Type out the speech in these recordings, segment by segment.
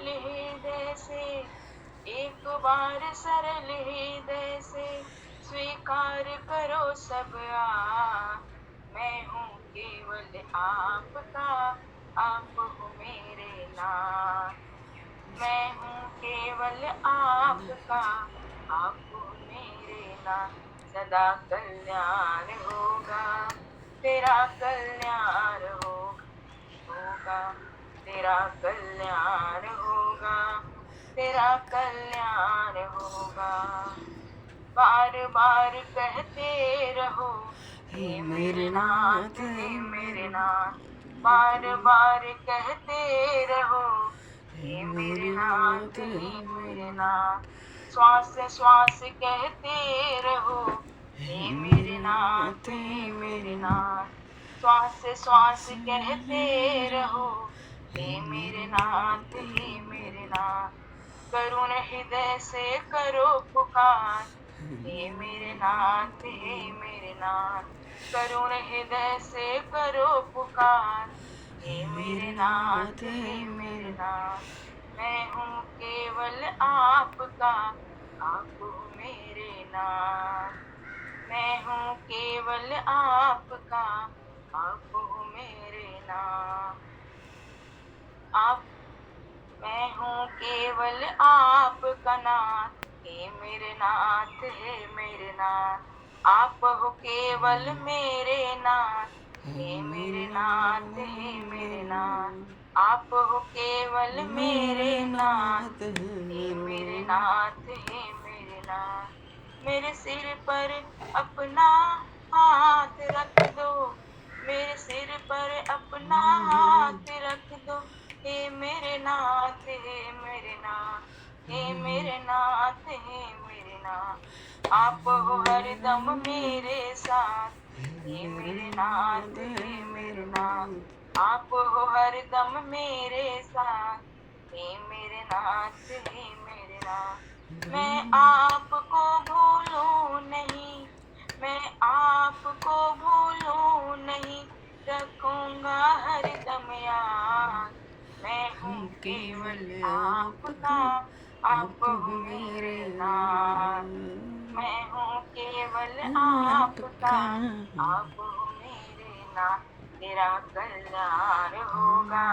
सरल हृदय से, एक बार सरल हृदय से स्वीकार करो सब मैं हूँ केवल आपका, आप हो मेरे नाथ। मैं हूँ केवल आपका, आप हो मेरे नाथ। सदा कल्याण होगा, तेरा कल्याण होगा, तेरा कल्याण होगा, तेरा कल्याण होगा। बार बार कहते रहो हे मेरे नाथ, हे मेरे नाथ। बार बार कहते रहो हे मेरे नाथ, हे मेरे नाथ। श्वास श्वास कहते रहो हे मेरे नाथ, हे मेरे नाथ। श्वास श्वास कहते रहो हे मेरे नाथ, हे मेरे नाथ। करुण हृदय से करो पुकार हे मेरे नाथ, हे मेरे नाथ। करुण हृदय से करो पुकार हे मेरे नाथ, हे मेरे नाथ। मैं हूँ केवल आपका, आप हो मेरे नाथ। मैं हूँ केवल आपका, आप हो मेरे नाथ। आप मैं हूँ केवल आपका नाथ, हे मेरे नाथ, हे मेरे नाथ। आप हो केवल मेरे नाथ, हे मेरे नाथ, हे मेरे नाथ। आप हो केवल मेरे नाथ, हे मेरे नाथ, हे मेरे नाथ। मेरे सिर पर अपना हाथ रख दो, मेरे सिर पर अपना हाथ रख दो हे मेरे नाथ, हे मेरे नाथ। हे मेरे नाथ, हे मेरे नाथ। आप हो हरदम मेरे साथ हे मेरे नाथ, हे मेरे नाथ। आप हो हरदम मेरे साथ हे मेरे नाथ, हे मेरे नाथ। मैं आपको भूलूं नहीं, मैं आपको भूलूं नहीं, रखूंगा हरदम याद। मैं हूँ केवल आपका, आप हो मेरे नाथ। मैं हूँ केवल आपका, आप हो मेरे नाथ। तेरा कल्याण होगा,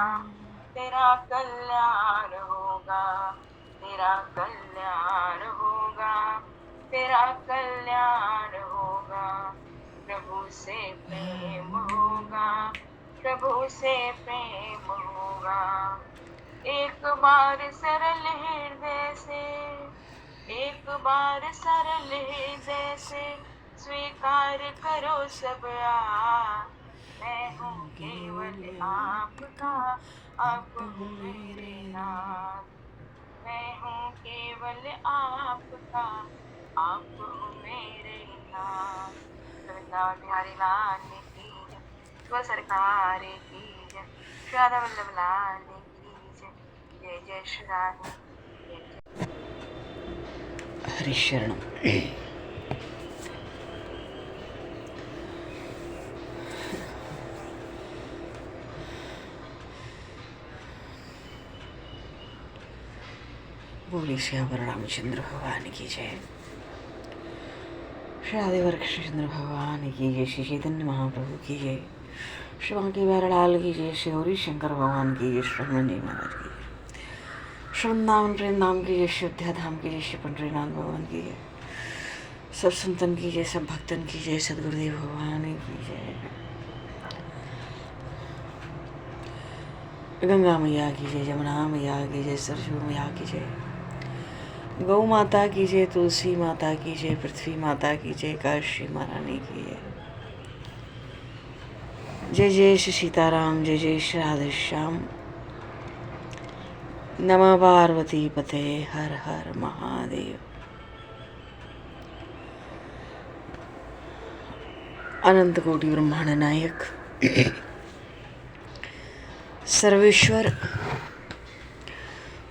तेरा कल्याण होगा, तेरा कल्याण होगा, तेरा कल्याण होगा। प्रभु से प्रेम होगा, प्रभु से प्रेम होगा। एक बार सरल हृदय से, एक बार सरल हृदय से स्वीकार करो सब मैं हूँ केवल आपका, आप हो मेरे नाथ। मैं हूँ केवल आपका, आप हो मेरे नाथ। वृंदावन बिहारी लाल की जय, शिव सरकार की जय, श्री राधा वल्लभ लाल की जय। जय जय श्री राधे, जय जय। हरिशरणम। बोले श्यावर रामचंद्र भगवान की जय, श्री आदिवर कृष्णचंद्र भगवान की जय, श्री चैतन्य महाप्रभु की जय, श्री बांके बिहारीलाल की जय, श्री गौरी शंकर भगवान की जय, श्री हनुमान जी महाराज की जय, श्री वृंदावन प्रेम धाम की जय, श्री अयोध्या धाम की जय, श्री पंडरीनाथ भगवान की जय, सब संतन की जय, सब भक्तन की जय, सदगुरुदेव भगवान की जय, गंगा मैया की जय, जमुना मैया की जय, सरजू मैया की जय, गौ माता की जय, तुलसी माता की जय, पृथ्वी माता की जय, काशी महारानी की जय। जय जय श्री सीताराम, जय जय श्री राधेश्याम। नमः पार्वती पते, हर हर महादेव। अनंत कोटि ब्रह्मांड नायक सर्वेश्वर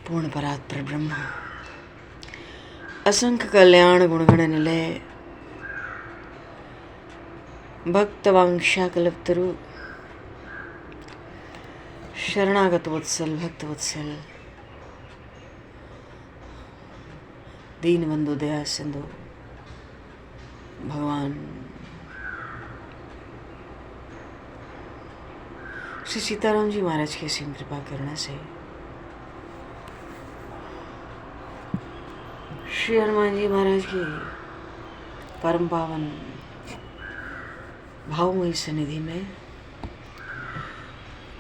पूर्ण परात्पर ब्रह्म, असंख्य कल्याण गुणगण निलय, भक्त वांछा कल्पतरु, शरणागत वत्सल भक्त वत्सल, दीनबंधु दया सिंधु भगवान श्री सीताराम जी महाराज की असीम कृपा करने से श्री हनुमान जी महाराज की परम पावन भावमयी सन्निधि में,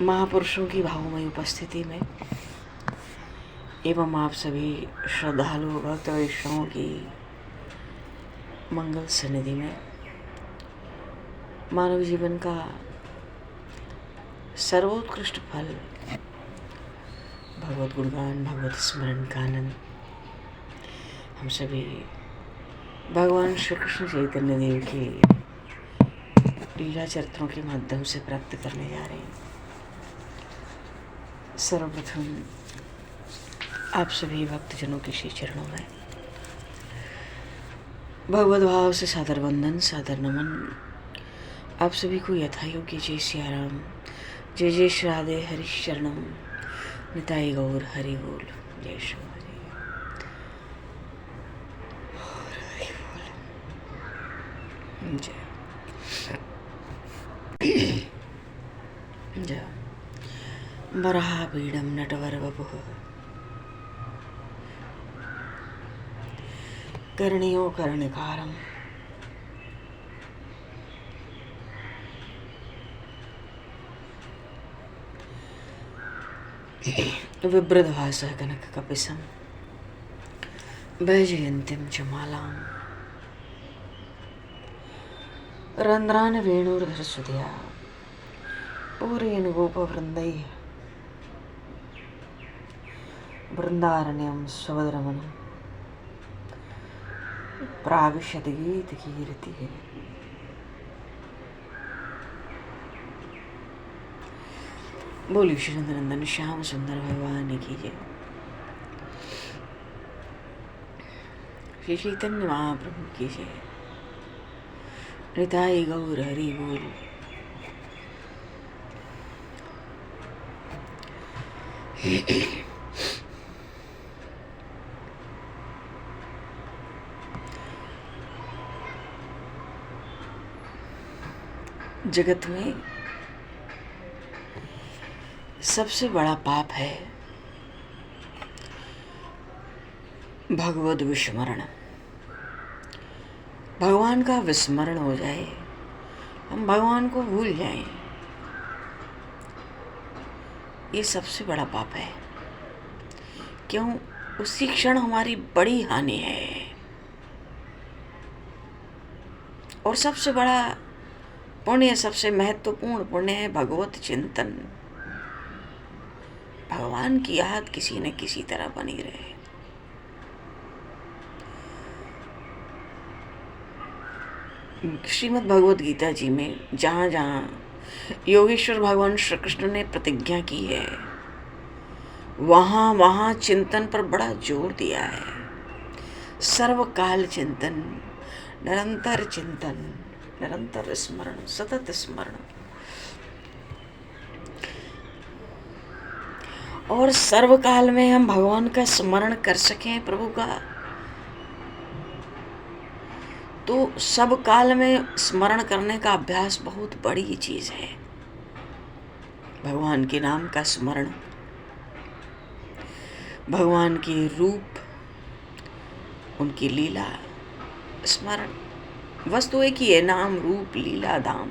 महापुरुषों की भावमयी उपस्थिति में एवं आप सभी श्रद्धालु भक्त वैष्णवों की मंगल सन्निधि में मानव जीवन का सर्वोत्कृष्ट फल भगवत गुणगान, भगवत स्मरण का आनंद हम सभी भगवान श्री कृष्ण चैतन्य देव के लीला चरित्रों के माध्यम से प्राप्त करने जा रहे हैं। सर्वप्रथम आप सभी भक्तजनों के श्री चरणों में भगवत भाव से सादर वंदन, सादर नमन। आप सभी को यथायोग्य जय सियाराम, जय जय श्री राधे हरि शरणम, निताई गौर हरि बोल, जय श्री जय जय वराहपीडं नटवरवपुः कर्णयो कर्णिकारम् बिभ्रद्भासः कनककपिशं वैजयन्तीं च मालाम् रन्ध्रान् वेणुर्धरसुधया पूरयन् गोपवृन्दैः वृन्दारण्यं स्वभद्रमणं प्राविशति गीतकीर्तिः। बोलिए श्री नंदन श्याम सुंदर भगवान की जय। श्री चैतन्य महाप्रभु की जय। निताई गौर हरि बोल। जगत में सबसे बड़ा पाप है भगवद विस्मरण। भगवान का विस्मरण हो जाए, हम भगवान को भूल जाएं, ये सबसे बड़ा पाप है। क्यों? उसी क्षण हमारी बड़ी हानि है। और सबसे बड़ा पुण्य, सबसे महत्वपूर्ण पुण्य है भगवत चिंतन। भगवान की याद किसी न किसी तरह बनी रहे। श्रीमद् भगवद गीता जी में जहाँ जहाँ योगेश्वर भगवान श्री कृष्ण ने प्रतिज्ञा की है, वहाँ वहाँ चिंतन पर बड़ा जोर दिया है। सर्वकाल चिंतन, निरंतर चिंतन, निरंतर स्मरण, सतत स्मरण। और सर्वकाल में हम भगवान का स्मरण कर सकें, प्रभु का, तो सब काल में स्मरण करने का अभ्यास बहुत बड़ी चीज है। भगवान के नाम का स्मरण, भगवान के रूप, उनकी लीला स्मरण। वस्तु एक ही है, नाम रूप लीला धाम।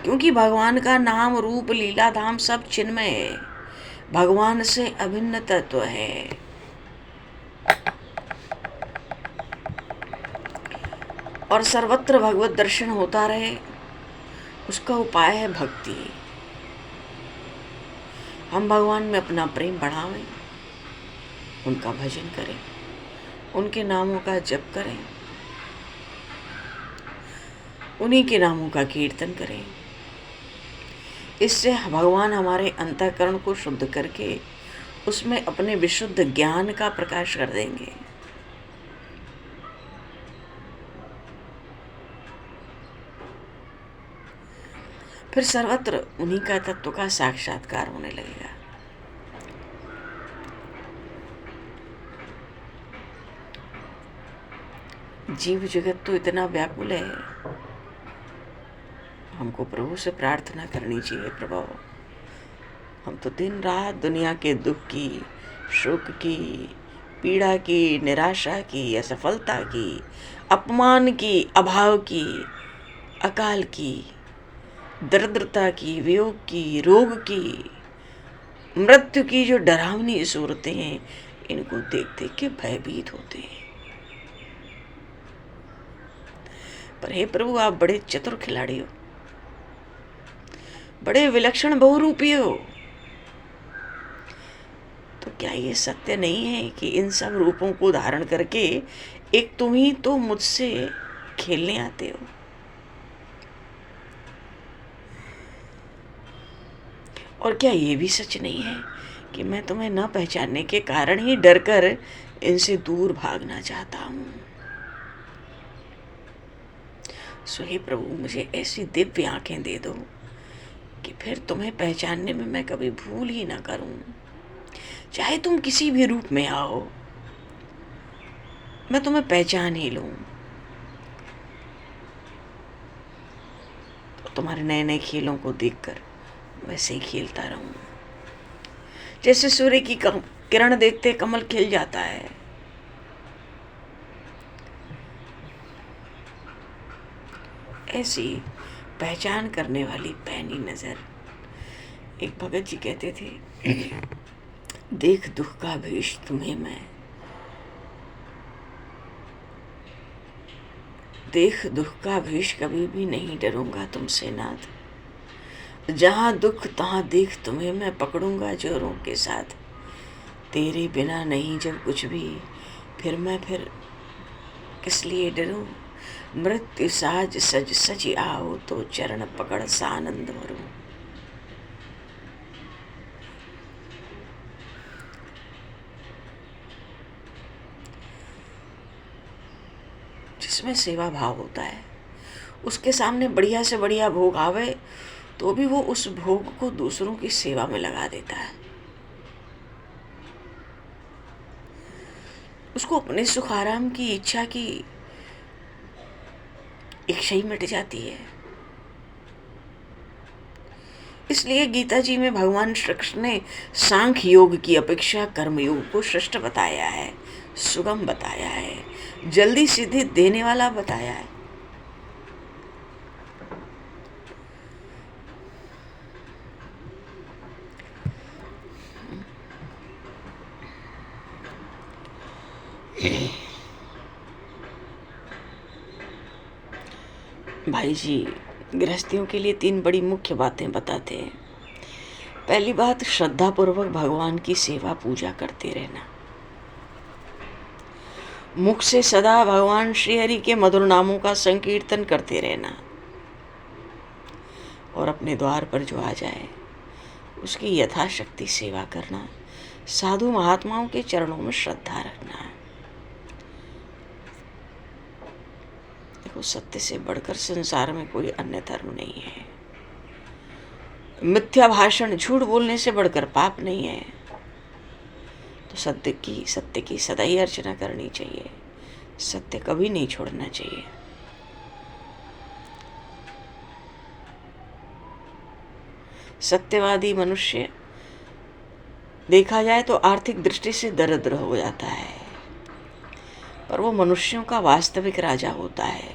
क्योंकि भगवान का नाम रूप लीला धाम सब चिन्मय है, भगवान से अभिन्न तत्व है। और सर्वत्र भगवत दर्शन होता रहे, उसका उपाय है भक्ति। हम भगवान में अपना प्रेम बढ़ावें, उनका भजन करें, उनके नामों का जप करें, उन्हीं के नामों का कीर्तन करें। इससे भगवान हमारे अंतःकरण को शुद्ध करके उसमें अपने विशुद्ध ज्ञान का प्रकाश कर देंगे। फिर सर्वत्र उन्हीं का तत्व का साक्षात्कार होने लगेगा। जीव जगत तो इतना व्याकुल है, हमको प्रभु से प्रार्थना करनी चाहिए, प्रभु हम तो दिन रात दुनिया के दुख की, शोक की, पीड़ा की, निराशा की, असफलता की, अपमान की, अभाव की, अकाल की, दरिद्रता की, वियोग की, रोग की, मृत्यु की जो डरावनी सूरतें हैं, इनको देख देख के भयभीत होते हैं। पर हे प्रभु, आप बड़े चतुर खिलाड़ी हो, बड़े विलक्षण बहुरूपी हो। तो क्या ये सत्य नहीं है कि इन सब रूपों को धारण करके एक तुम ही तो मुझसे खेलने आते हो? और क्या ये भी सच नहीं है कि मैं तुम्हें न पहचानने के कारण ही डर कर इनसे दूर भागना चाहता हूँ? सो हे प्रभु, मुझे ऐसी दिव्य आंखें दे दो कि फिर तुम्हें पहचानने में मैं कभी भूल ही ना करूं। चाहे तुम किसी भी रूप में आओ, मैं तुम्हें पहचान ही लूं। तो तुम्हारे नए नए खेलों को देखकर वैसे ही खेलता रहूं। जैसे सूर्य की किरण देखते कमल खिल जाता है, ऐसी पहचान करने वाली पैनी नजर। एक भगत जी कहते थे, देख दुख का भेष तुम्हें मैं, देख दुख का भेष कभी भी नहीं डरूंगा तुमसे नाथ। जहां दुख तहां देख तुम्हें मैं पकड़ूंगा जोरों के साथ। तेरे बिना नहीं जब कुछ भी, फिर मैं फिर किस लिए डरूं। मृत्यु साज सज सज आओ, तो चरण पकड़ सानंद भरूं। जिसमें सेवा भाव होता है, उसके सामने बढ़िया से बढ़िया भोग आवे तो भी वो उस भोग को दूसरों की सेवा में लगा देता है। उसको अपने सुख आराम की इच्छा की इच्छा ही मिट जाती है। इसलिए गीता जी में भगवान श्री कृष्ण ने सांख्य योग की अपेक्षा कर्म योग को श्रेष्ठ बताया है, सुगम बताया है, जल्दी सिद्धि देने वाला बताया है। भाई जी गृहस्थियों के लिए 3 बड़ी मुख्य बातें बताते हैं। पहली बात, श्रद्धा पूर्वक भगवान की सेवा पूजा करते रहना। मुख से सदा भगवान श्री हरि के मधुर नामों का संकीर्तन करते रहना। और अपने द्वार पर जो आ जाए उसकी यथाशक्ति सेवा करना। साधु महात्माओं के चरणों में श्रद्धा रखना। देखो, सत्य से बढ़कर संसार में कोई अन्य धर्म नहीं है। मिथ्या भाषण, झूठ बोलने से बढ़कर पाप नहीं है। तो सत्य की सदा ही अर्चना करनी चाहिए। सत्य कभी नहीं छोड़ना चाहिए। सत्यवादी मनुष्य देखा जाए तो आर्थिक दृष्टि से दरिद्र हो जाता है, पर वो मनुष्यों का वास्तविक राजा होता है।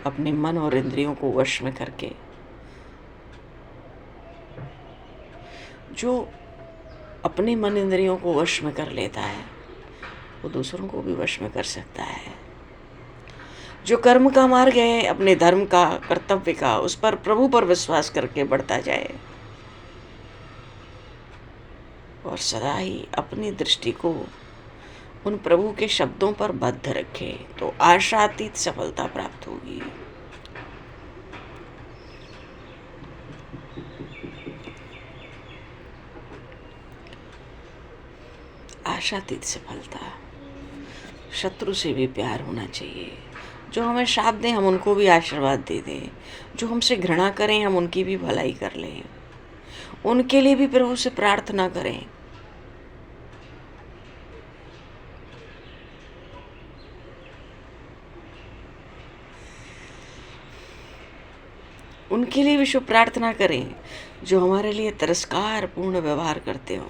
अपने मन और इंद्रियों को वश में करके जो अपने मन इंद्रियों को वश में कर लेता है वो दूसरों को भी वश में कर सकता है। जो कर्म का मार्ग है, अपने धर्म का, कर्तव्य का, उस पर प्रभु पर विश्वास करके बढ़ता जाए और सदा ही अपनी दृष्टि को उन प्रभु के शब्दों पर बद्ध रखे तो आशातीत सफलता प्राप्त होगी। आशातीत सफलता। शत्रु से भी प्यार होना चाहिए। जो हमें शाप दें हम उनको भी आशीर्वाद दे दें। जो हमसे घृणा करें हम उनकी भी भलाई कर लें। उनके लिए भी प्रभु से प्रार्थना करें। उनके लिए विश्व प्रार्थना करें जो हमारे लिए तिरस्कार पूर्ण व्यवहार करते हो।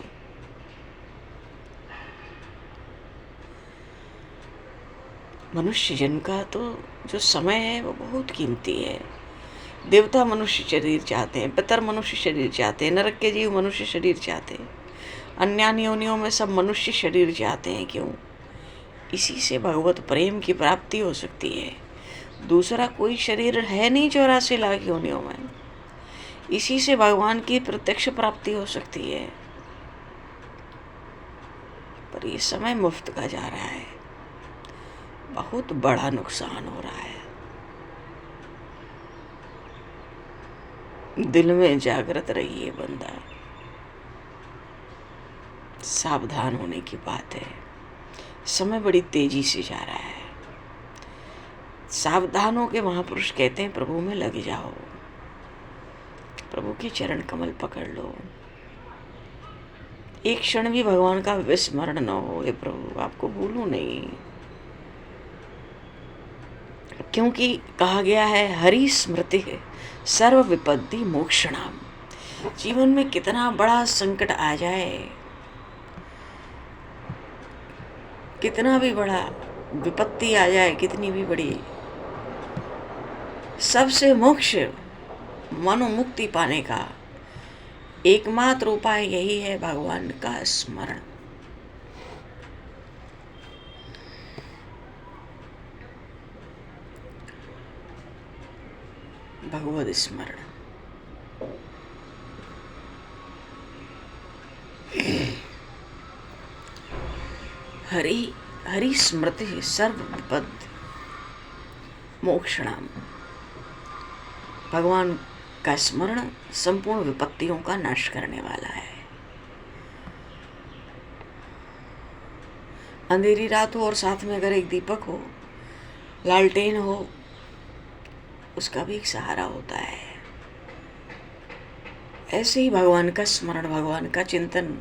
मनुष्य जन्म का तो जो समय है वो बहुत कीमती है। देवता मनुष्य शरीर चाहते हैं, पितर मनुष्य शरीर चाहते हैं, नरक के जीव मनुष्य शरीर चाहते हैं, अन्य योनियों में सब मनुष्य शरीर चाहते हैं। क्यों? इसी से भगवत प्रेम की प्राप्ति हो सकती है। दूसरा कोई शरीर है नहीं 84 लाख योनियों में। इसी से भगवान की प्रत्यक्ष प्राप्ति हो सकती है। पर ये समय मुफ्त का जा रहा है, बहुत बड़ा नुकसान हो रहा है। दिल में जागृत रहिए बंदा, सावधान होने की बात है। समय बड़ी तेजी से जा रहा है। सावधान हो के महापुरुष कहते हैं प्रभु में लग जाओ, प्रभु के चरण कमल पकड़ लो। एक क्षण भी भगवान का विस्मरण न हो। हे प्रभु आपको भूलूं नहीं, क्योंकि कहा गया है हरि स्मृति सर्व विपत्ति मोक्षणाम। जीवन में कितना बड़ा संकट आ जाए, कितना भी बड़ा विपत्ति आ जाए, कितनी भी बड़ी, सबसे मोक्ष मनोमुक्ति पाने का एकमात्र उपाय यही है भगवान का स्मरण। भगवद स्मरण। हरि स्मृति सर्व विपद मोक्षणाम। भगवान का स्मरण संपूर्ण विपत्तियों का नाश करने वाला है। अंधेरी रात हो और साथ में अगर एक दीपक हो, लालटेन हो, उसका भी एक सहारा होता है। ऐसे ही भगवान का स्मरण, भगवान का चिंतन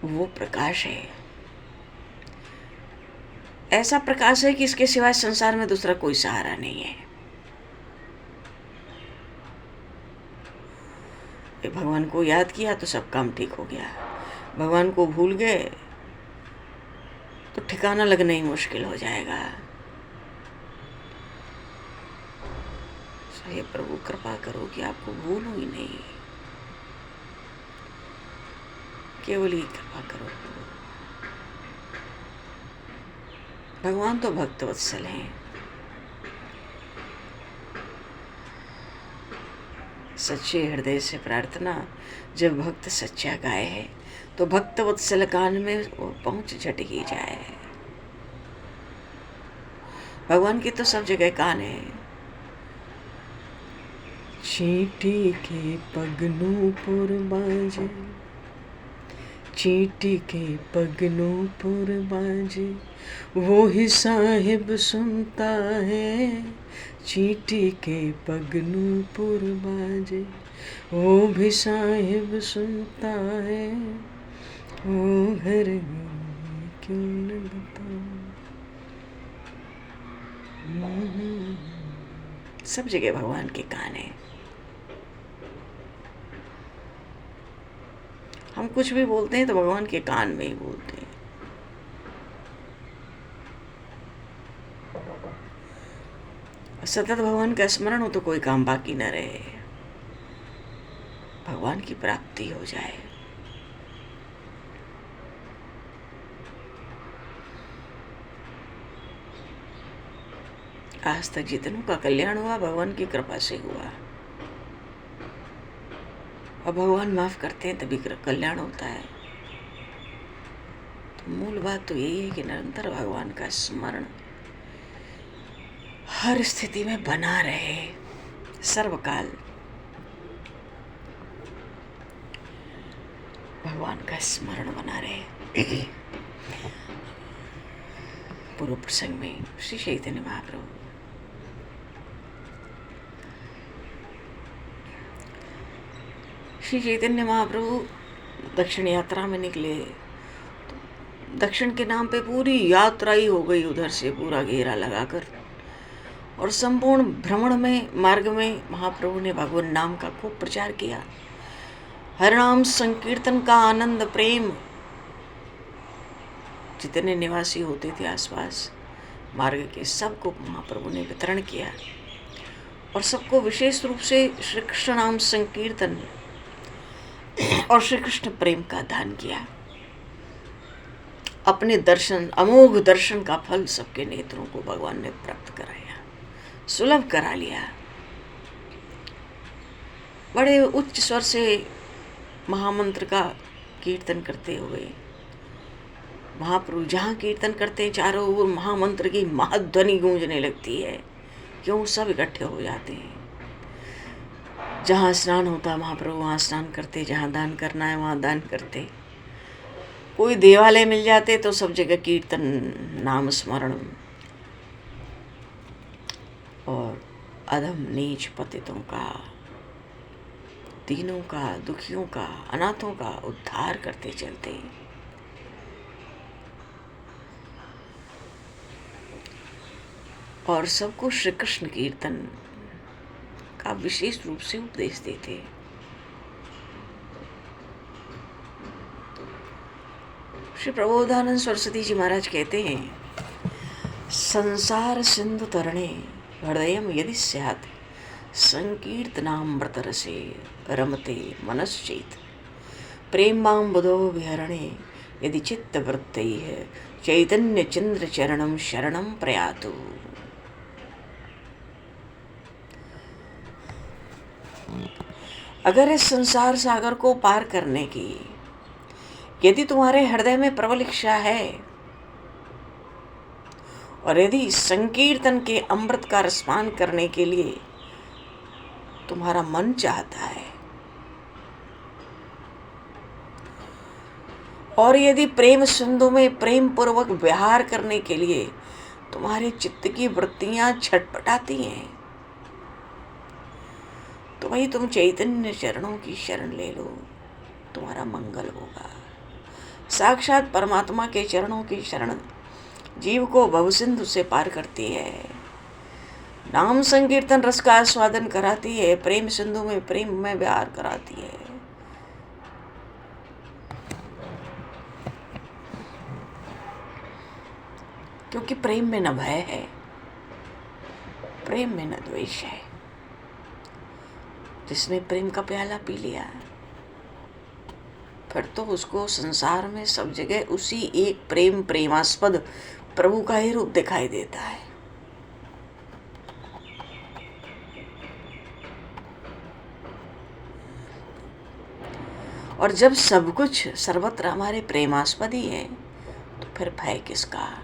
वो प्रकाश है। ऐसा प्रकाश है कि इसके सिवाय संसार में दूसरा कोई सहारा नहीं है। भगवान को याद किया तो सब काम ठीक हो गया। भगवान को भूल गए तो ठिकाना लगना ही मुश्किल हो जाएगा। हे प्रभु कृपा करो कि आपको भूलूं ही नहीं, केवल ही कृपा करो। भगवान तो भक्तवत्सल हैं। सच्चे हृदय से प्रार्थना जब भक्त सच्चा गाए है तो भक्तवत्सल कान में वो पहुंच झट ही जाए। भगवान की तो सब जगह कान है। चींटी के पगनों पर बाजे, चींटी के पगनों पर बाजे, वो ही साहिब सुनता है। चींटी के पगनों पर बाजे, वो भी साहिब सुनता है। वो घर क्यों न बताऊं। सब जगह भगवान के कान है। हम कुछ भी बोलते हैं तो भगवान के कान में ही बोलते हैं। सतत भगवान का स्मरण हो तो कोई काम बाकी न रहे, भगवान की प्राप्ति हो जाए। आज तक जितनों का कल्याण हुआ भगवान की कृपा से हुआ। अब भगवान माफ करते हैं तभी कल्याण होता है। तो मूल बात तो यही है कि निरंतर भगवान का स्मरण हर स्थिति में बना रहे, सर्वकाल भगवान का स्मरण बना रहे। पूर्व प्रसंग में श्री चैतन्य महाप्रभु दक्षिण यात्रा में निकले तो दक्षिण के नाम पे पूरी यात्रा ही हो गई उधर से पूरा घेरा लगाकर। और संपूर्ण भ्रमण में मार्ग में महाप्रभु ने भगवान नाम का खूब प्रचार किया। हरिनाम संकीर्तन का आनंद प्रेम, जितने निवासी होते थे आसपास मार्ग के, सबको महाप्रभु ने वितरण किया और सबको विशेष रूप से श्री कृष्ण नाम संकीर्तन और श्री कृष्ण प्रेम का दान किया। अपने दर्शन, अमोघ दर्शन का फल सबके नेत्रों को भगवान ने प्राप्त कराया, सुलभ करा लिया। बड़े उच्च स्वर से महामंत्र का कीर्तन करते हुए महाप्रभु जहाँ कीर्तन करते चारों ओर महामंत्र की महाध्वनि गूंजने लगती है। क्यों? सब इकट्ठे हो जाते हैं। जहाँ स्नान होता महाप्रभु वहाँ स्नान करते, जहाँ दान करना है वहाँ दान करते। कोई देवालय मिल जाते तो सब जगह कीर्तन, नाम स्मरण। और अधम नीच पतितों का, दीनों का, दुखियों का, अनाथों का उद्धार करते चलते। और सबको श्री कृष्ण कीर्तन का विशेष रूप से उपदेश देते। श्री प्रबोधानंद सरस्वती जी महाराज कहते हैं, संसार सिंधु तरणे हृदयम यदि स्यात् संकीर्तनामृत रसे रमते मनश्चेत प्रेमाम्बुधो विहरणे यदि चित्तवृत्तैः चैतन्य चंद्र चरणम शरणम प्रयातु। अगर इस संसार सागर को पार करने की यदि तुम्हारे हृदय में प्रबल इच्छा है और यदि संकीर्तन के अमृत का रसपान करने के लिए तुम्हारा मन चाहता है और यदि प्रेम सिंधु में प्रेम पूर्वक विहार करने के लिए तुम्हारे चित्त की वृत्तियां छटपटाती हैं, तो भाई तुम चैतन्य चरणों की शरण ले लो, तुम्हारा मंगल होगा। साक्षात परमात्मा के चरणों की शरण जीव को भवसिंधु से पार करती है, नाम संकीर्तन रस का आस्वादन कराती है, प्रेम सिंधु में प्रेम में विहार कराती है। क्योंकि प्रेम में न भय है, प्रेम में न द्वेष है। जिसने प्रेम का प्याला पी लिया फिर तो उसको संसार में सब जगह उसी एक प्रेम, प्रेमास्पद प्रभु का ही रूप दिखाई देता है। और जब सब कुछ सर्वत्र हमारे प्रेमास्पद ही है तो फिर भय किसका?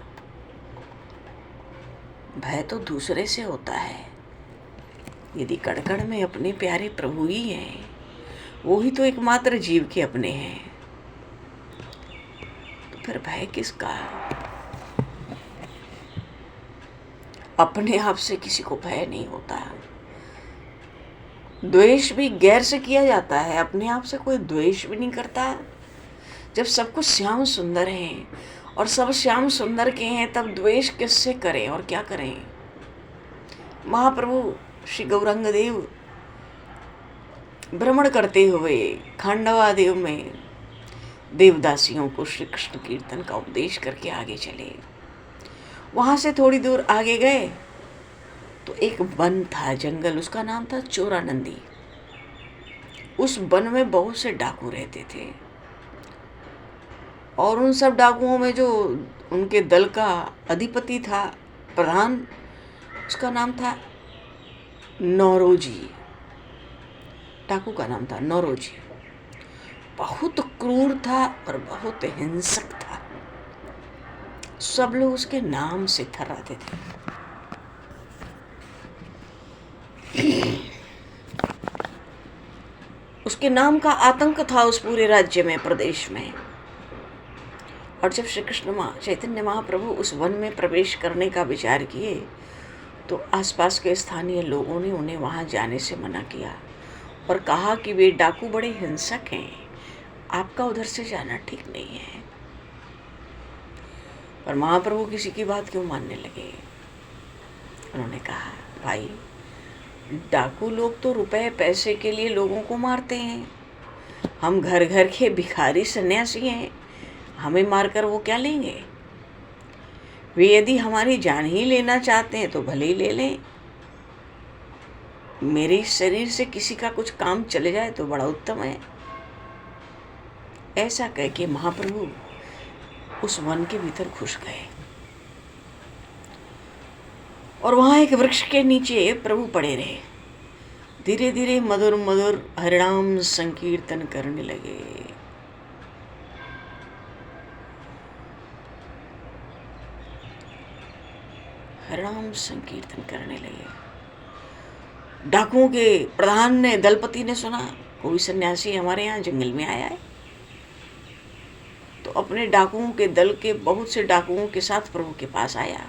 भय तो दूसरे से होता है। यदि कण-कण में अपने प्यारे प्रभु ही हैं, वो ही तो एकमात्र जीव के अपने हैं, तो फिर भय किसका? अपने आप से किसी को भय नहीं होता। द्वेष भी गैर से किया जाता है, अपने आप से कोई द्वेष भी नहीं करता। जब सब कुछ श्याम सुंदर है और सब श्याम सुंदर के हैं, तब द्वेष किससे करें और क्या करें? महाप्रभु श्री गौरांग देव भ्रमण करते हुए खांडवा देव में देवदासियों को श्री कृष्ण कीर्तन का उपदेश करके आगे चले। वहां से थोड़ी दूर आगे गए तो एक वन था, जंगल, उसका नाम था चोरानंदी। उस वन में बहुत से डाकू रहते थे और उन सब डाकुओं में जो उनके दल का अधिपति था, प्रधान, उसका नाम था नौरोजी। डाकू का नाम था नौरोजी। बहुत क्रूर था और बहुत हिंसक था। सब लोग उसके नाम से थर्राते थे। उसके नाम का आतंक था उस पूरे राज्य में, प्रदेश में। और जब श्री कृष्ण चैतन्य महाप्रभु उस वन में प्रवेश करने का विचार किए तो आसपास के स्थानीय लोगों ने उन्हें वहां जाने से मना किया और कहा कि वे डाकू बड़े हिंसक हैं, आपका उधर से जाना ठीक नहीं है। पर महाप्रभु किसी की बात क्यों मानने लगे? उन्होंने कहा, भाई डाकू लोग तो रुपए पैसे के लिए लोगों को मारते हैं, हम घर घर के भिखारी सन्यासी हैं, हमें मारकर वो क्या लेंगे? वे यदि हमारी जान ही लेना चाहते हैं तो भले ही ले लें, मेरे शरीर से किसी का कुछ काम चले जाए तो बड़ा उत्तम है। ऐसा कह के महाप्रभु उस वन के भीतर घुस गए और वहां एक वृक्ष के नीचे प्रभु पड़े रहे। धीरे धीरे मधुर मधुर हरिनाम संकीर्तन करने लगे। हरिनाम संकीर्तन करने लगे। डाकुओं के प्रधान ने, दलपति ने सुना कोई सन्यासी हमारे यहाँ जंगल में आया है, तो अपने डाकुओं के दल के बहुत से डाकुओं के साथ प्रभु के पास आया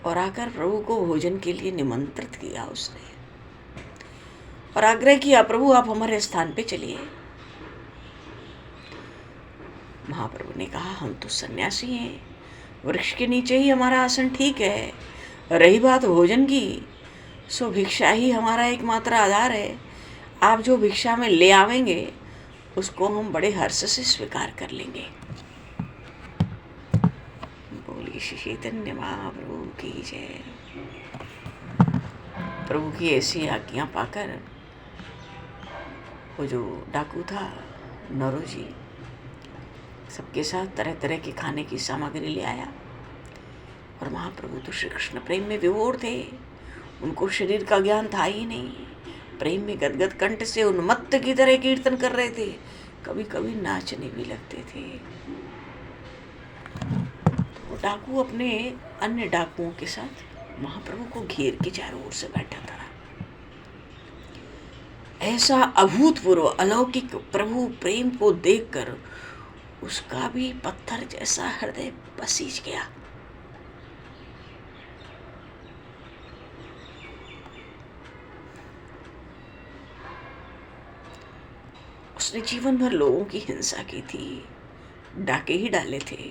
और आकर प्रभु को भोजन के लिए निमंत्रित किया उसने और आग्रह किया, प्रभु आप हमारे स्थान पे चलिए। महाप्रभु ने कहा, हम तो सन्यासी हैं, वृक्ष के नीचे ही हमारा आसन ठीक है। रही बात भोजन की, सो भिक्षा ही हमारा एकमात्र आधार है। आप जो भिक्षा में ले आवेंगे उसको हम बड़े हर्ष से स्वीकार कर लेंगे। बोली श्री चैतन्य महाप्रभु की जय। प्रभु की ऐसी आज्ञा पाकर वो जो डाकू था नौरोजी सबके साथ तरह तरह के खाने की सामग्री ले आया और महाप्रभु तो श्री कृष्ण प्रेम में विभोर थे, उनको शरीर का ज्ञान था ही नहीं, प्रेम में गदगद कंठ से उन्मत्त की तरह कीर्तन कर रहे थे, कभी कभी नाचने भी लगते थे। तो डाकू अपने अन्य डाकुओं के साथ महाप्रभु को घेर के चारों ओर से बैठा था। ऐसा अभूतपूर्व अलौकिक प्रभु प्रेम को देखकर उसका भी पत्थर जैसा हृदय पसीज गया। उसने जीवन भर लोगों की हिंसा की थी, डाके ही डाले थे।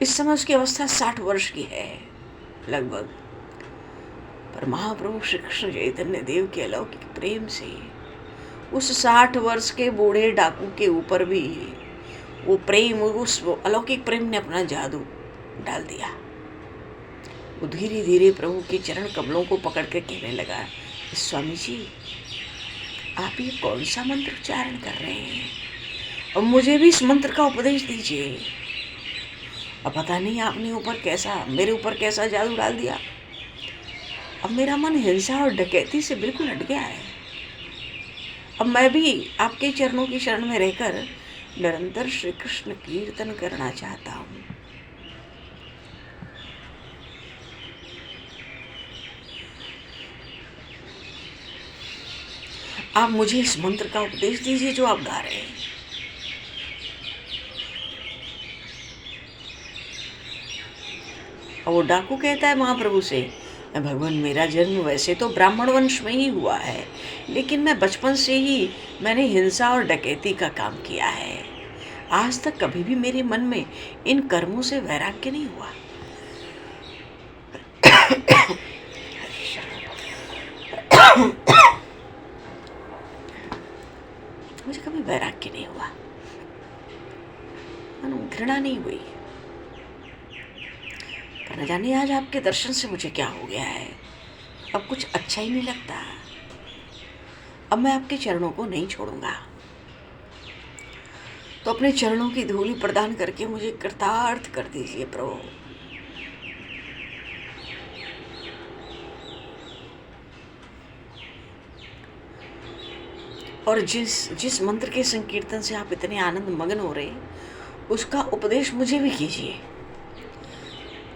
इस समय उसकी अवस्था 60 वर्ष की है लगभग, पर महाप्रभु श्री कृष्ण चैतन्य देव के अलौकिक प्रेम से उस 60 वर्ष के बूढ़े डाकू के ऊपर भी वो प्रेम, उस अलौकिक प्रेम ने अपना जादू डाल दिया। वो धीरे धीरे प्रभु के चरण कमलों को पकड़ कर कहने लगा, स्वामी जी आप ये कौन सा मंत्र उच्चारण कर रहे हैं, और मुझे भी इस मंत्र का उपदेश दीजिए। अब पता नहीं आपने मेरे ऊपर कैसा जादू डाल दिया। अब मेरा मन हिंसा और डकैती से बिल्कुल हट गया है। अब मैं भी आपके चरणों की शरण में रहकर निरंतर श्री कृष्ण कीर्तन करना चाहता हूँ। आप मुझे इस मंत्र का उपदेश दीजिए जो आप गा रहे हैं। और वो डाकू कहता है महाप्रभु से, भगवान मेरा जन्म वैसे तो ब्राह्मण वंश में ही हुआ है, लेकिन मैं बचपन से ही मैंने हिंसा और डकैती का काम किया है। आज तक कभी भी मेरे मन में इन कर्मों से वैराग्य नहीं हुआ। मुझे कभी वैराग्य नहीं हुआ, घृणा नहीं हुई। पर न जाने आज आपके दर्शन से मुझे क्या हो गया है, अब कुछ अच्छा ही नहीं लगता। अब मैं आपके चरणों को नहीं छोड़ूंगा, तो अपने चरणों की धूली प्रदान करके मुझे कृतार्थ कर दीजिए प्रभु। और जिस मंत्र के संकीर्तन से आप इतने आनंद मगन हो रहे, उसका उपदेश मुझे भी कीजिए।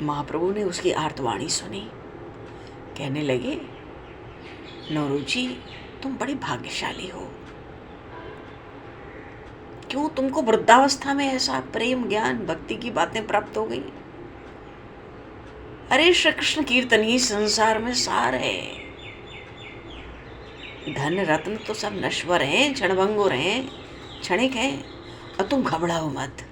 महाप्रभु ने उसकी आर्तवाणी सुनी, कहने लगे, नौरोजी तुम बड़े भाग्यशाली हो। क्यों तुमको वृद्धावस्था में ऐसा प्रेम ज्ञान भक्ति की बातें प्राप्त हो गई? अरे श्री कृष्ण कीर्तन ही संसार में सार है। धन रत्न तो सब नश्वर हैं, क्षणभंगुर हैं, क्षणिक हैं, और तुम घबराओ मत।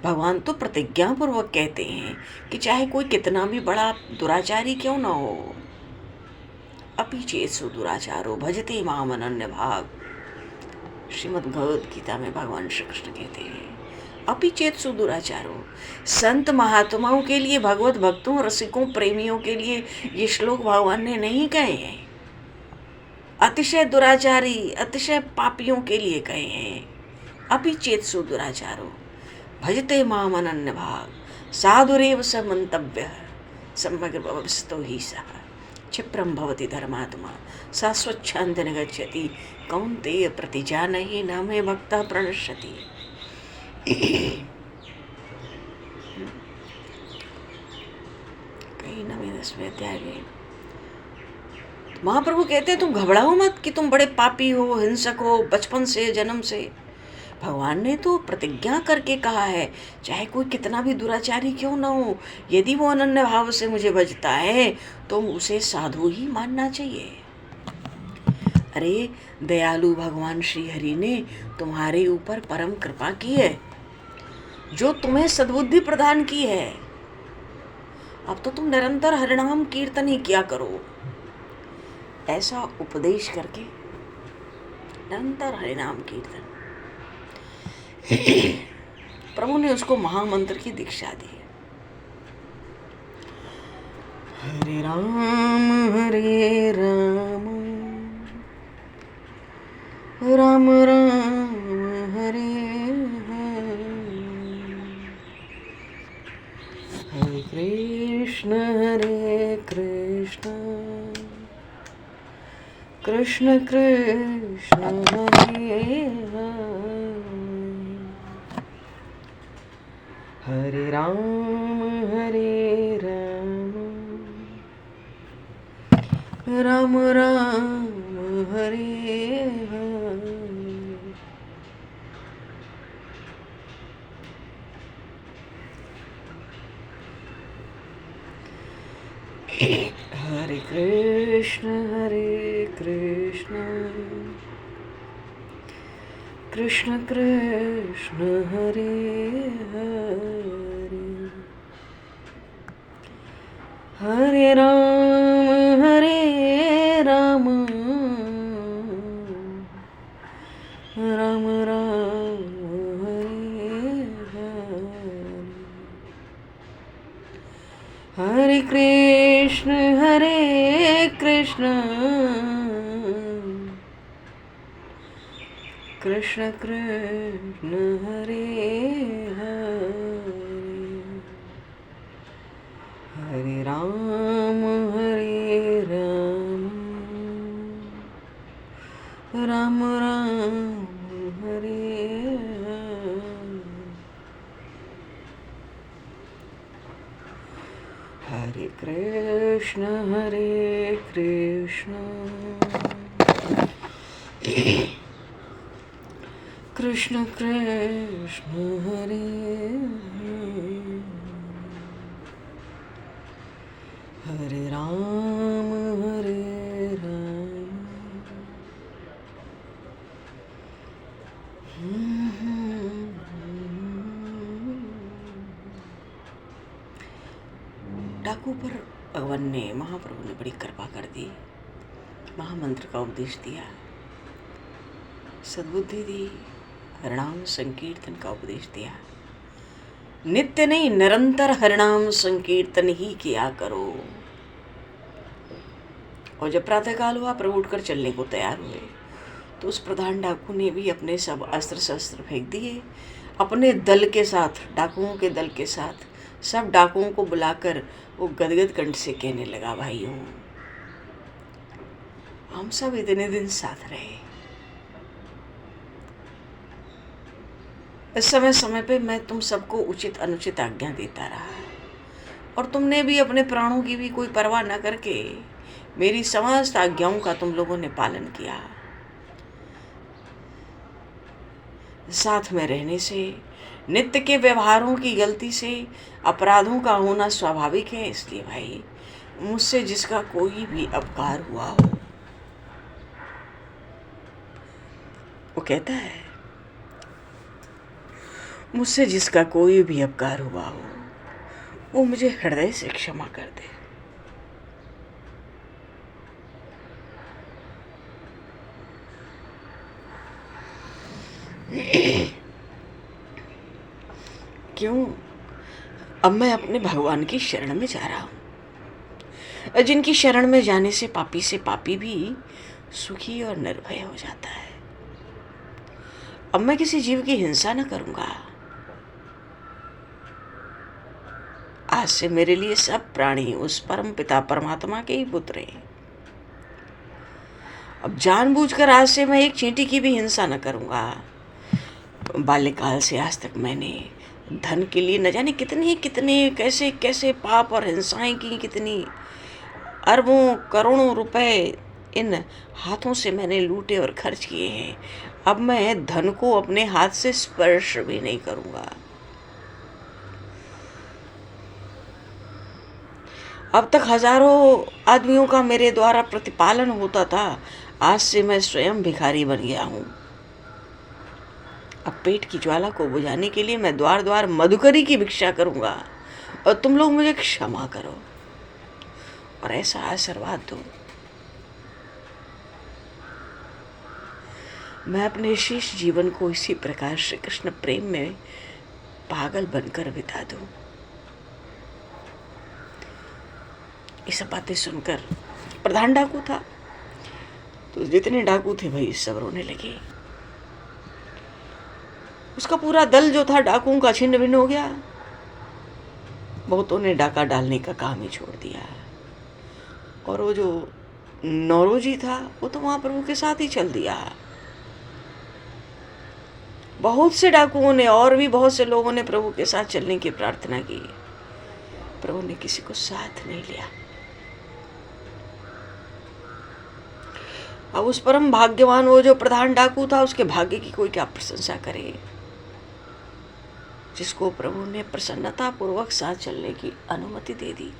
भगवान तो प्रतिज्ञा पूर्वक कहते हैं कि चाहे कोई कितना भी बड़ा दुराचारी क्यों ना हो, अपि चेत्सु दुराचारो भजते माम अनन्य भाव। श्रीमद् भगवद गीता में भगवान श्री कृष्ण कहते हैं अपि चेत्सु दुराचारो। संत महात्माओं के लिए, भगवत भक्तों, रसिकों, प्रेमियों के लिए ये श्लोक भगवान ने नहीं कहे हैं, अतिशय दुराचारी, अतिशय पापियों के लिए कहे हैं। अपि चेत्सु दुराचारो भजते माम अनन्य भाग साधुरेव स मंतव्य समग्र भवस्तो ही सः क्षिप्रम भवति धर्मात्मा सा स्वच्छंदन गच्छति कौन्तेय प्रतिजानहि न मे भक्तः प्रणश्यति। कहीं 9वें अध्याय में महाप्रभु कहते हैं तुम घबराओ मत कि तुम बड़े पापी हो, हिंसक हो, बचपन से, जन्म से। भगवान ने तो प्रतिज्ञा करके कहा है चाहे कोई कितना भी दुराचारी क्यों ना हो, यदि वो अनन्य भाव से मुझे भजता है तो उसे साधु ही मानना चाहिए। अरे दयालु भगवान श्री हरि ने तुम्हारे ऊपर परम कृपा की है, जो तुम्हें सद्बुद्धि प्रदान की है। अब तो तुम निरंतर हरिनाम कीर्तन ही किया करो। ऐसा उपदेश करके निरंतर हरिनाम कीर्तन, प्रभु ने उसको महामंत्र की दीक्षा दी है। हरे राम राम राम हरे हरे कृष्ण कृष्ण कृष्ण हरे हरे राम राम राम हरे हरे कृष्ण कृष्ण कृष्ण हरे हरे राम राम राम हरे कृष्ण कृष्ण कृष्ण हरे हरे राम राम राम हरे हरे कृष्ण कृष्ण कृष्ण हरे हरे राम डाकू पर भगवान ने, महाप्रभु ने बड़ी कृपा कर दी, महामंत्र का उपदेश दिया, सद्बुद्धि दी, हरिनाम संकीर्तन का उपदेश दिया। नित्य नहीं, निरंतर हरिनाम संकीर्तन ही किया करो। और जब प्रातःकाल हुआ, प्रभु उठकर चलने को तैयार हुए तो उस प्रधान डाकू ने भी अपने सब अस्त्र शस्त्र फेंक दिए। अपने दल के साथ, डाकुओं के दल के साथ, सब डाकुओं को बुलाकर वो गदगद कंठ से कहने लगा, भाइयों हम सब इतने दिन साथ रहे, इस समय पे मैं तुम सबको उचित अनुचित आज्ञा देता रहा, और तुमने भी अपने प्राणों की भी कोई परवाह न करके मेरी समस्त आज्ञाओं का तुम लोगों ने पालन किया। साथ में रहने से, नित्य के व्यवहारों की गलती से अपराधों का होना स्वाभाविक है। इसलिए भाई, मुझसे जिसका कोई भी अपकार हुआ हो, वो कहता है मुझसे जिसका कोई भी अपकार हुआ हो वो मुझे हृदय से क्षमा कर दे। क्यों? अब मैं अपने भगवान की शरण में जा रहा हूं, जिनकी शरण में जाने से पापी भी सुखी और निर्भय हो जाता है। अब मैं किसी जीव की हिंसा न करूंगा। आज से मेरे लिए सब प्राणी उस परम पिता परमात्मा के ही पुत्र हैं। अब जानबूझकर आज से मैं एक चींटी की भी हिंसा न करूंगा। बाल्यकाल से आज तक मैंने धन के लिए न जाने कितने कितने कैसे कैसे पाप और हिंसाएं की, कितनी अरबों करोड़ों रुपए इन हाथों से मैंने लूटे और खर्च किए हैं। अब मैं धन को अपने हाथ से स्पर्श भी नहीं करूंगा। अब तक हजारों आदमियों का मेरे द्वारा प्रतिपालन होता था, आज से मैं स्वयं भिखारी बन गया हूं। अब पेट की ज्वाला को बुझाने के लिए मैं द्वार द्वार मधुकरी की भिक्षा करूंगा और तुम लोग मुझे क्षमा करो और ऐसा आशीर्वाद दो। मैं अपने शेष जीवन को इसी प्रकार श्री कृष्ण प्रेम में पागल बनकर बिता दूं। ये सब बातें सुनकर प्रधान डाकू था, तो जितने डाकू थे भाई सब रोने लगे। उसका पूरा दल जो था डाकुओं का छिन्न भिन्न हो गया। बहुतों ने डाका डालने का काम ही छोड़ दिया और वो जो नौरोजी था वो तो महाप्रभु के साथ ही चल दिया। बहुत से डाकुओं ने और भी बहुत से लोगों ने प्रभु के साथ चलने की प्रार्थना की। प्रभु ने किसी को साथ नहीं लिया। अब उस परम भाग्यवान वो जो प्रधान डाकू था, उसके भाग्य की कोई क्या प्रशंसा करे, जिसको प्रभु ने प्रसन्नता पूर्वक साथ चलने की अनुमति दे दी।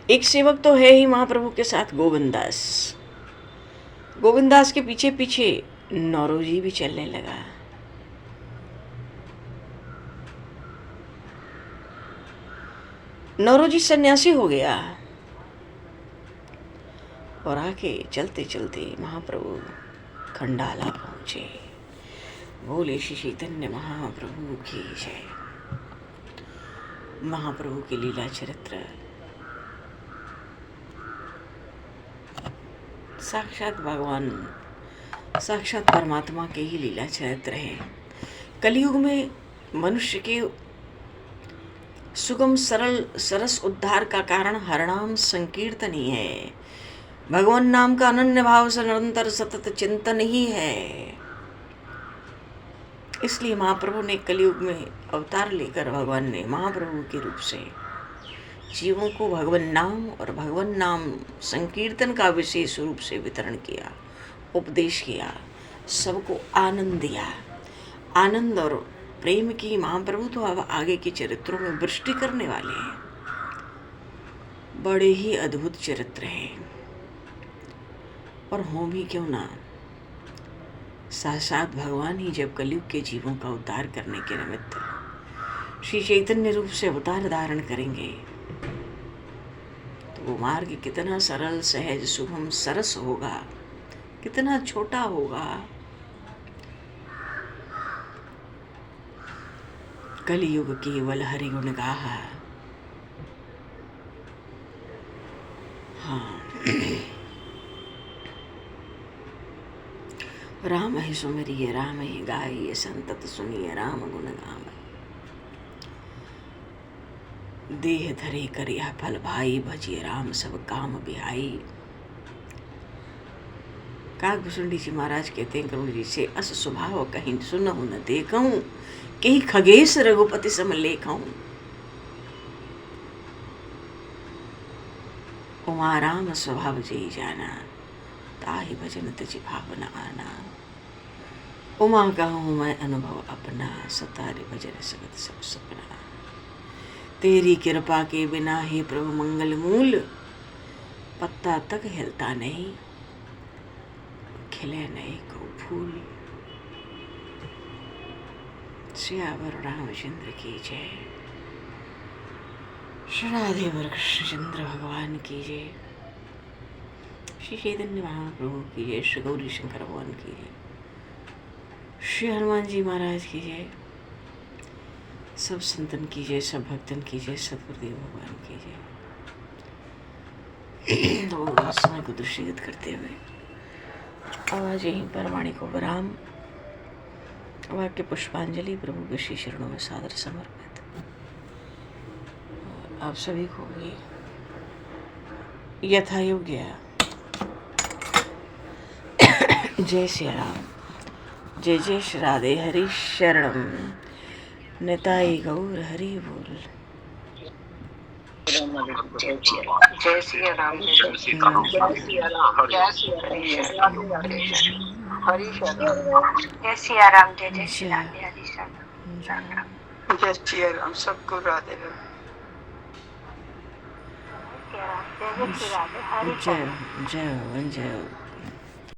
एक सेवक तो है ही महाप्रभु के साथ, गोविंदास। गोविंदास के पीछे पीछे नौरोजी भी चलने लगा। नौरोजी सन्यासी हो गया और आके चलते चलते महाप्रभु खंडाला पहुंचे। बोले श्री चैतन्य महाप्रभु की जय। महाप्रभु की लीला चरित्र साक्षात भगवान, साक्षात परमात्मा के ही लीला चरित्र है। कलयुग में मनुष्य के सुगम सरल सरस उद्धार का कारण हरनाम संकीर्तन ही है। भगवान नाम का अनन्य भाव से निरंतर सतत चिंतन ही है। इसलिए महाप्रभु ने कलयुग में अवतार लेकर भगवान ने महाप्रभु के रूप से जीवों को भगवान नाम और भगवान नाम संकीर्तन का विशेष रूप से वितरण किया, उपदेश किया, सबको आनंद दिया। आनंद और प्रेम की महाप्रभु तो अब आगे के चरित्रों में वृष्टि करने वाले हैं। बड़े ही अद्भुत चरित्र हैं और हों भी क्यों ना, साक्षात भगवान ही जब कलयुग के जीवों का उद्धार करने के निमित्त श्री चैतन्य रूप से अवतार धारण करेंगे तो वो मार्ग कितना सरल सहज सुगम सरस होगा, कितना छोटा होगा। कलियुग केवल हरि गुण गाहा। हाँ, राम ही सुमरिए राम ही गाइए, संतत सुनिए राम गुण गाम। देह धरे करिया फल भाई, भजिए राम सब काम बिहाई। काकभूषुंडी जी महाराज कहते हैं करुण जी से, अस स्वभाव कहीं सुनहु न देखऊं, कहीं खगेश रघुपति सम लेखऊं। उमा राम स्वभाव जय जाना, ताहि भजन तजि भावना आना। उमा कहूँ मैं अनुभव अपना, सतारे भजन सगत सब सपना। तेरी कृपा के बिना ही प्रभु मंगल मूल, पत्ता तक हिलता नहीं, खिले नहीं को फूल। सियावर रामचंद्र की जय। श्री राधेवर कृष्णचंद्र भगवान की जय। श्री चैतन्य महाप्रभु की जय। श्री गौरी शंकर भगवान की जय। श्री हनुमान जी महाराज की जय। सब संतन की जय, सब भक्तन की जय, सतगुरुदेव भगवान की जय। तो समय को दृष्टिगत करते हुए आवाज यहीं पर वाणी को विराम। वाक्य पुष्पांजलि प्रभु के श्री चरणों में सादर समर्पित। आप सभी को भी यथा योग्य जय श्री राम, जय जय श्री राधे, हरि शरणम, निताई गौर हरि बोल। जय श्री राम, जय श्री राम, जय श्री राम, जय श्री राम, हरि शरण, जय श्री राम, जय श्री राम, हरि शरण, जय श्री राम, सबको राधे राधे, जय श्री राधे, हरि शरण, जय जय